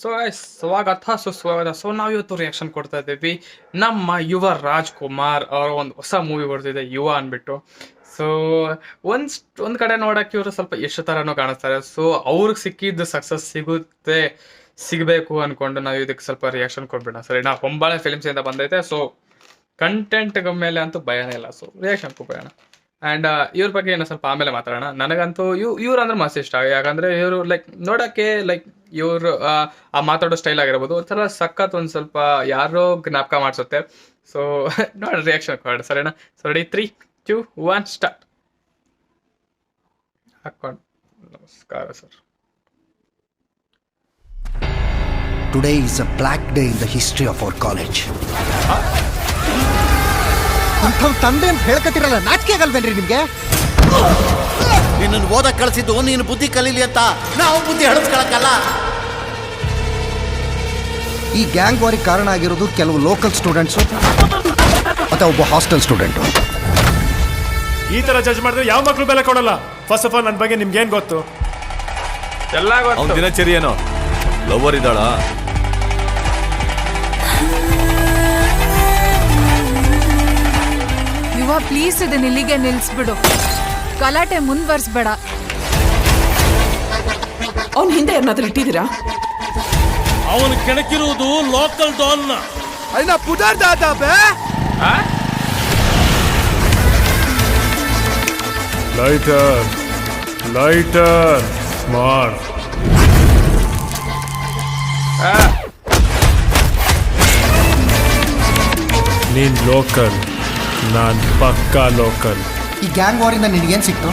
So ಸ್ವಾಗತ ಸುಸ್ವಾಗತ. So ನಾವು ಇವತ್ತು ರಿಯಾಕ್ಷನ್ ಕೊಡ್ತಾ ಇದ್ದೀವಿ ನಮ್ಮ ಯುವ ರಾಜ್ಕುಮಾರ್ ಅವರ ಒಂದು ಹೊಸ ಮೂವಿ ಬರ್ತಿದೆ ಯುವ ಅಂದ್ಬಿಟ್ಟು. ಸೊ ಒಂದ್ ಕಡೆ ನೋಡಕ್ಕೆ ಇವರು ಸ್ವಲ್ಪ ಎಷ್ಟು ಥರನೂ ಕಾಣಿಸ್ತಾರೆ. ಸೊ ಅವ್ರಿಗೆ ಸಿಕ್ಕಿದ್ದು ಸಕ್ಸಸ್ ಸಿಗಬೇಕು ಅನ್ಕೊಂಡು ನಾವು ಇದಕ್ಕೆ ಸ್ವಲ್ಪ ರಿಯಾಕ್ಷನ್ ಕೊಟ್ಬಿಡೋಣ. ಸರಿ, ನಾ ಹೊಂಬಾಳೆ ಫಿಲ್ಮ್ಸ್ ಇಂದ ಬಂದೈತೆ. ಸೊ ಕಂಟೆಂಟ್ ಮೇಲೆ ಅಂತೂ ಭಯನೇ ಇಲ್ಲ. ಸೊ ರಿಯಾಕ್ಷನ್ ಕೊಡೋಣ. ಆ್ಯಂಡ್ ಇವ್ರ ಬಗ್ಗೆ ಏನೋ ಸ್ವಲ್ಪ ಆಮೇಲೆ ಮಾತಾಡೋಣ. ನನಗಂತೂ ಇವ್ರು ಅಂದ್ರೆ ಮಸ್ತ್ ಇಷ್ಟ. ಯಾಕಂದ್ರೆ ಇವರು ಲೈಕ್ ನೋಡೋಕ್ಕೆ ಲೈಕ್ ಇವರು ಆ ಮಾತಾಡೋ ಸ್ಟೈಲ್ ಆಗಿರ್ಬೋದು ಒಂಥರ ಸಖತ್, ಒಂದು ಸ್ವಲ್ಪ ಯಾರೋ ಜ್ಞಾಪಕ ಮಾಡಿಸುತ್ತೆ. ಸೊ ನೋಡಿ ರಿಯಾಕ್ಷನ್ ಕೊಡೋಣ. ಸರಿನಾ? So ready, 3, 2, 1 start. ಹಾಕೊಂಡು ನಮಸ್ಕಾರ sir. Today is a black day in the history of our college. ಅಂಥವ್ ತಂದೆ ಅಂತ ಹೇಳ್ಕತ್ತಿರಲ್ಲ, ನಾಚಿಕೆ ಆಗಲ್ವೇನ್ರಿ ನಿಮ್ಗೆ? ನಿನ್ನನ್ನು ಓದಕ್ಕೆ ಕಳಿಸಿದ್ದು ನೀನು ಬುದ್ಧಿ ಕಲೀಲಿ ಅಂತ. ನಾವು ಬುದ್ಧಿ ಹಳಸ್ಕೊಳಕ್ಕಲ್ಲ. ಈ ಗ್ಯಾಂಗ್ ವಾರಿಗೆ ಕಾರಣ ಆಗಿರೋದು ಕೆಲವು ಲೋಕಲ್ ಸ್ಟೂಡೆಂಟ್ಸು ಅಥವಾ ಒಬ್ಬ ಹಾಸ್ಟೆಲ್ ಸ್ಟೂಡೆಂಟು. ಈ ತರ ಜಡ್ಜ್ ಮಾಡಿದ್ರೆ ಯಾವ ಮಕ್ಳು ಬೆಲೆ ಕೊಡಲ್ಲ. ಫಸ್ಟ್ ಆಫ್ ಆಲ್ ನನ್ನ ಬಗ್ಗೆ ನಿಮ್ಗೆ ಏನ್ ಗೊತ್ತು? ಎಲ್ಲ ಅವ್ನ ದಿನಚರಿ ಏನೋ ಲವರ್ ಇದ್ದಾಳ? ಯುವ, ಪ್ಲೀಸ್ ಇದನ್ನ ಇಲ್ಲಿಗೆ ನಿಲ್ಸ್ಬಿಡು. ಗಲಾಟೆ ಮುಂದುವರ್ಸ್ಬೇಡ. ಅವನ ಹಿಂದೆ ಏನಾದ್ರೂ ಇಟ್ಟಿದ್ದೀರಾ? ಅವನು ಕೆಣಕಿರುವುದು ಲೋಕಲ್ ಡಾನ್. ಲೈಟರ್ ಲೈಟರ್ ಮಾರ್. ನೀನ್ ಲೋಕಲ್, ನಾನ್ ಪಕ್ಕಾ ಲೋಕಲ್. ಈ ಗ್ಯಾಂಗ್ ವಾರಿಂದ ನಿನಗೇನು ಸಿಕ್ತು?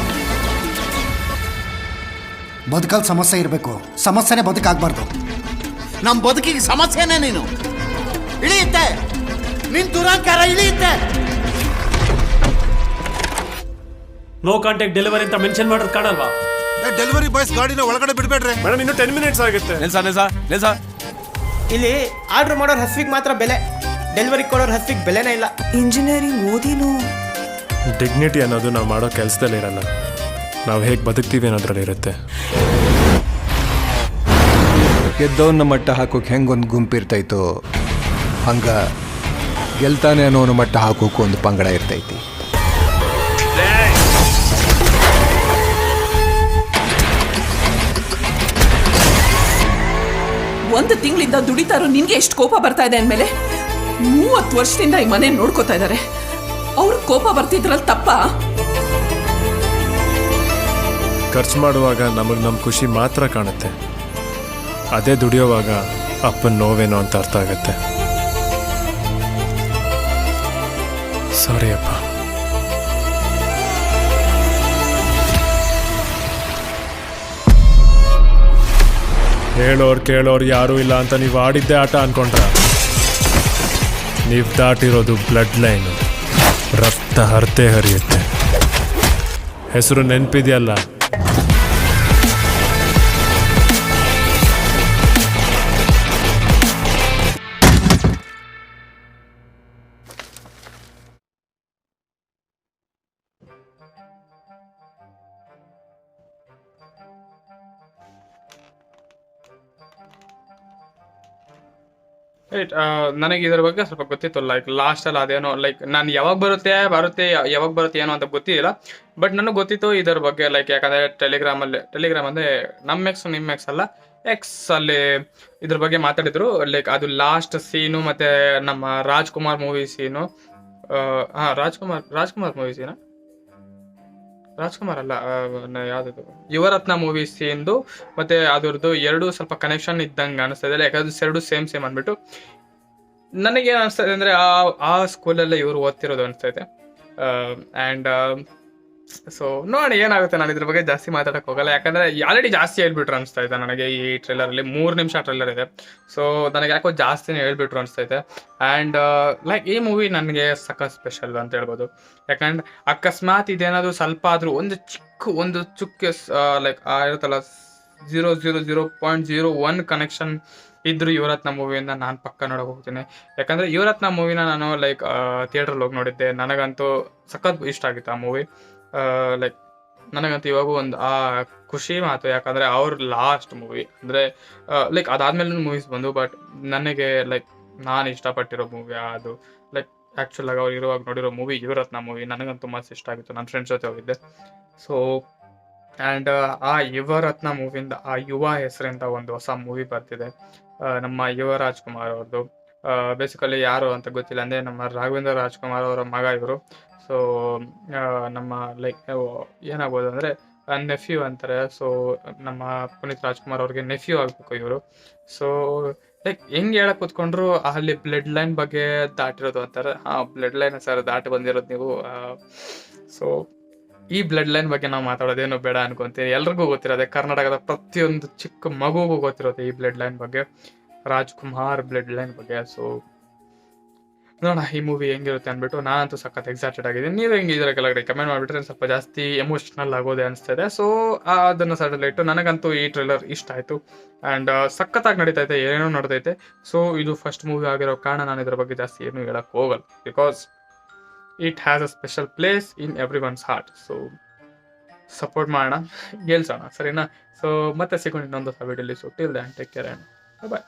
ಬದುಕಲ್ ಸಮಸ್ಯೆ ಇರಬೇಕು, ಸಮಸ್ಯೆನೇ ಬದುಕಾಗಬಾರ್ದು. ನಮ್ಮ ಬದುಕಿಗೆ ಸಮಸ್ಯೆನೇ ನೀನು. ಇಳಿಯುತ್ತೆ ನಿನ್ ದುರಾಂಕಾರ, ಇಳಿಯುತ್ತೆ. ನೋ ಕಾಂಟ್ಯಾಕ್ಟ್ ಡೆಲಿವರಿ ಅಂತ ಮೆನ್ಷನ್ ಮಾಡೋದು ಕಾಣಲ್ವಾ? ಡೆಲಿವರಿ ಬಾಯ್ಸ್ ಗಾಡಿನ ಒಳಗಡೆ ಬಿಡಬೇಡ್ರಿ ಮೇಡಮ್, ಇನ್ನು 10 ಮಿನಿಟ್ಸ್ ಆಗುತ್ತೆ. ನಿಲ್ಸ. ಇಲ್ಲಿ ಆರ್ಡರ್ ಮಾಡೋರ್ ಹಸ್ವಿಗೆ ಮಾತ್ರ ಬೆಲೆ, ಡೆಲಿವರಿ ಕೊಡೋರ್ ಹಸ್ವಿಗೆ ಬೆಲೆನೇ ಇಲ್ಲ. ಇಂಜಿನಿಯರಿಂಗ್ ಓದಿನೂ ಡಿಗ್ನಿಟಿ ಅನ್ನೋದು ನಾವು ಮಾಡೋ ಕೆಲಸದಲ್ಲಿ ಇರಲ್ಲ, ನಾವು ಹೇಗೆ ಬದುಕ್ತೀವಿ ಅನ್ನೋದ್ರಲ್ಲಿ ಇರುತ್ತೆ. ಗೆದ್ದವನ್ನ ಮಟ್ಟ ಹಾಕೋಕೆ ಹೆಂಗೊಂದು ಗುಂಪಿರ್ತೈತೋ ಹಂಗ ಗೆಲ್ತಾನೆ ಅನ್ನೋನ ಮಟ್ಟ ಹಾಕೋಕೆ ಒಂದು ಪಂಗಡ ಇರ್ತೈತಿ. ಒಂದು ತಿಂಗಳಿಂದ ದುಡಿತಾರೋ ನಿನ್ಗೆ ಎಷ್ಟು ಕೋಪ ಬರ್ತಾ ಇದೆ ಅಂದಮೇಲೆ 30 ವರ್ಷದಿಂದ ಈ ಮನೆ ನೋಡ್ಕೋತಾ ಇದ್ದಾರೆ. ಅವ್ರ ಕೋಪ ಬರ್ತಿದ್ರಲ್ಲಿ ತಪ್ಪ? ಖರ್ಚು ಮಾಡುವಾಗ ನಮಗೆ ನಮ್ಮ ಖುಷಿ ಮಾತ್ರ ಕಾಣುತ್ತೆ, ಅದೇ ದುಡಿಯೋವಾಗ ಅಪ್ಪನ ನೋವೇನೋ ಅಂತ ಅರ್ಥ ಆಗತ್ತೆ. ಸಾರಿ ಅಪ್ಪ. ಹೇಳೋರು ಕೇಳೋರು ಯಾರೂ ಇಲ್ಲ ಅಂತ ನೀವು ಆಡಿದ್ದೆ ಆಟ ಅನ್ಕೊಂಡ್ರ? ನೀವು ದಾಟಿರೋದು ಬ್ಲಡ್ ಲೈನು, ರಕ್ತ ಹರಿತೆ ಹರಿಯುತ್ತೆ. ಹೆಸರು ನೆನಪಿದೆಯಲ್ಲ? ರೈಟ್. ನನಗೆ ಇದ್ರ ಬಗ್ಗೆ ಸ್ವಲ್ಪ ಗೊತ್ತಿತ್ತು. ಲೈಕ್ ಲಾಸ್ಟಲ್ಲಿ ಅದೇನೋ ಲೈಕ್ ನಾನು ಯಾವಾಗ ಬರುತ್ತೆ ಏನೋ ಅಂತ ಗೊತ್ತಿಲ್ಲ. ಬಟ್ ನನಗೆ ಗೊತ್ತಿತ್ತು ಇದ್ರ ಬಗ್ಗೆ. ಲೈಕ್ ಯಾಕಂದರೆ ಟೆಲಿಗ್ರಾಮ್ ಅಂದರೆ ನಮ್ಮ ಎಕ್ಸ್ ಅಲ್ಲ, ಎಕ್ಸ್ ಅಲ್ಲಿ ಇದ್ರ ಬಗ್ಗೆ ಮಾತಾಡಿದ್ರು. ಲೈಕ್ ಅದು ಲಾಸ್ಟ್ ಸೀನು ಮತ್ತು ನಮ್ಮ ರಾಜ್ಕುಮಾರ್ ಮೂವಿ ಸೀನು. ರಾಜ್ಕುಮಾರ್ ಮೂವಿ ಸೀನಾ? ರಾಜ್ಕುಮಾರ್ ಅಲ್ಲ, ಯಾವ್ದು ಯುವರತ್ನ ಮೂವಿ ಸೀನ್ದು ಮತ್ತೆ ಅದ್ರದ್ದು ಎರಡು ಸ್ವಲ್ಪ ಕನೆಕ್ಷನ್ ಇದ್ದಂಗೆ ಅನಿಸ್ತದೆ. ಯಾಕಂದ್ರೆ ಎರಡು ಸೇಮ್ ಅಂದ್ಬಿಟ್ಟು ನನಗೇನು ಅನಿಸ್ತದೆ ಅಂದರೆ ಆ ಸ್ಕೂಲಲ್ಲೇ ಇವರು ಓದ್ತಿರೋದು ಅನಿಸ್ತೈತೆ. ಆ್ಯಂಡ್ ಸೊ ನೋಡಿ ಏನಾಗುತ್ತೆ. ನಾನು ಇದ್ರ ಬಗ್ಗೆ ಜಾಸ್ತಿ ಮಾತಾಡಕ್ಕೆ ಹೋಗಲ್ಲ, ಯಾಕಂದರೆ ಆಲ್ರೆಡಿ ಜಾಸ್ತಿ ಹೇಳ್ಬಿಟ್ರು ಅನಿಸ್ತೈತೆ ನನಗೆ. ಈ ಟ್ರೇಲರಲ್ಲಿ 3 ನಿಮಿಷ ಟ್ರೇಲರ್ ಇದೆ. ಸೊ ನನಗೆ ಯಾಕೋ ಜಾಸ್ತಿನೇ ಹೇಳ್ಬಿಟ್ರು ಅನಿಸ್ತೈತೆ. ಆ್ಯಂಡ್ ಲೈಕ್ ಈ ಮೂವಿ ನನಗೆ ಸಖತ್ ಸ್ಪೆಷಲ್ ಅಂತ ಹೇಳ್ಬೋದು. ಯಾಕಂದ್ರೆ ಅಕಸ್ಮಾತ್ ಇದೇನಾದರೂ ಸ್ವಲ್ಪ ಆದರೂ ಒಂದು ಚುಕ್ಕೆ ಲೈಕ್ ಇರುತ್ತಲ್ಲ 0.01 ಕನೆಕ್ಷನ್ ಇದ್ದರೂ ಯುವರತ್ನ ಮೂವಿಯಿಂದ ನಾನು ಪಕ್ಕ ನೋಡೋಕೆ ಹೋಗ್ತೀನಿ. ಯಾಕಂದರೆ ಯುವರತ್ನ ಮೂವಿನ ನಾನು ಲೈಕ್ ಥಿಯೇಟ್ರಲ್ಲಿ ಹೋಗಿ ನೋಡಿದ್ದೆ. ನನಗಂತೂ ಸಖತ್ ಇಷ್ಟ ಆಗಿತ್ತು ಆ ಮೂವಿ. ಲೈಕ್ ನನಗಂತೂ ಇವಾಗೂ ಒಂದು ಆ ಖುಷಿ ಮಾತು. ಯಾಕಂದರೆ ಅವ್ರ ಲಾಸ್ಟ್ ಮೂವಿ ಅಂದರೆ ಲೈಕ್ ಅದಾದ್ಮೇಲೆ ಮೂವೀಸ್ ಬಂದು, ಬಟ್ ನನಗೆ ಲೈಕ್ ನಾನು ಇಷ್ಟಪಟ್ಟಿರೋ ಮೂವಿ ಅದು. ಲೈಕ್ ಆ್ಯಕ್ಚುಲಾಗಿ ಅವ್ರು ಇರುವಾಗ ನೋಡಿರೋ ಮೂವಿ ಯುವರತ್ನ ಮೂವಿ ನನಗಂತೂ ಮಸ್ತ್ ಇಷ್ಟ ಆಗಿತ್ತು. ನನ್ನ ಫ್ರೆಂಡ್ಸ್ ಜೊತೆ ಹೋಗಿದ್ದೆ. ಸೊ ಆ್ಯಂಡ್ ಆ ಯುವರತ್ನ ಮೂವಿಯಿಂದ ಆ ಯುವ ಹೆಸರಿಂದ ಒಂದು ಹೊಸ ಮೂವಿ ಬರ್ತಿದೆ, ನಮ್ಮ ಯುವರಾಜ್ ಕುಮಾರ್ ಅವ್ರದ್ದು. ಬೇಸಿಕಲಿ ಯಾರು ಅಂತ ಗೊತ್ತಿಲ್ಲ, ಅಂದರೆ ನಮ್ಮ ರಾಘವೇಂದ್ರ ರಾಜ್ಕುಮಾರ್ ಅವರ ಮಗ ಇವರು. ಸೊ ನಮ್ಮ ಲೈಕ್ ಏನಾಗ್ಬೋದು ಅಂದರೆ ನೆಫ್ಯೂ ಅಂತಾರೆ. ಸೊ ನಮ್ಮ ಪುನೀತ್ ರಾಜ್ಕುಮಾರ್ ಅವ್ರಿಗೆ ನೆಫ್ಯೂ ಆಗಬೇಕು ಇವರು. ಸೊ ಲೈಕ್ ಹೆಂಗೆ ಹೇಳಕ್ಕೆ ಕೂತ್ಕೊಂಡ್ರು ಅಲ್ಲಿ ಬ್ಲಡ್ ಲೈನ್ ಬಗ್ಗೆ ದಾಟಿರೋದು ಅಂತಾರೆ. ಬ್ಲಡ್ ಲೈನ್ ಸರ್ ದಾಟಿ ಬಂದಿರೋದು ನೀವು. ಸೊ ಈ ಬ್ಲಡ್ ಲೈನ್ ಬಗ್ಗೆ ನಾವು ಮಾತಾಡೋದೇನು ಬೇಡ ಅನ್ಕೊಂತೀನಿ. ಎಲ್ರಿಗೂ ಗೊತ್ತಿರೋದೆ, ಕರ್ನಾಟಕದ ಪ್ರತಿಯೊಂದು ಚಿಕ್ಕ ಮಗುಗೂ ಗೊತ್ತಿರೋದು ಈ ಬ್ಲಡ್ ಲೈನ್ ಬಗ್ಗೆ, ರಾಜ್ಕುಮಾರ್ ಬ್ಲಡ್ ಲೈನ್ ಬಗ್ಗೆ. ಸೊ ನೋಡೋಣ ಈ ಮೂವಿ ಹೆಂಗಿರುತ್ತೆ ಅಂದ್ಬಿಟ್ಟು. ನಾನಂತೂ ಸಖತ್ ಎಕ್ಸೈಟೆಡ್ ಆಗಿದ್ದೀನಿ. ನೀವು ಹೆಂಗಿದ್ರೆ ಕೆಳಗಡೆ ಕಮೆಂಟ್ ಮಾಡಿಬಿಟ್ರೆ ಸ್ವಲ್ಪ ಜಾಸ್ತಿ ಎಮೋಷ್ನಲ್ ಆಗೋದೇ ಅನಿಸ್ತಾ ಇದೆ. ಸೊ ಅದನ್ನು ಸಡಲ್ ಇಟ್ಟು ನನಗಂತೂ ಈ ಟ್ರೈಲರ್ ಇಷ್ಟ ಆಯಿತು. ಆ್ಯಂಡ್ ಸಖತ್ತಾಗಿ ನಡೀತೈತೆ, ಏನೇನೋ ನಡ್ದೈತೆ. ಸೊ ಇದು ಫಸ್ಟ್ ಮೂವಿ ಆಗಿರೋ ಕಾರಣ ನಾನು ಇದ್ರ ಬಗ್ಗೆ ಜಾಸ್ತಿ ಏನೂ ಹೇಳಕ್ಕೆ ಹೋಗಲ್ಲ, because it has a special place in every one's heart. So support ಮಾಡೋಣ, ಗೆಲ್ಸೋಣ, ಸರಿನಾ? ಸೊ ಮತ್ತೆ ಸಿಗೋಣ ಇನ್ನೊಂದು ವಿಡಿಯೋಲಿ. So till then take care and bye.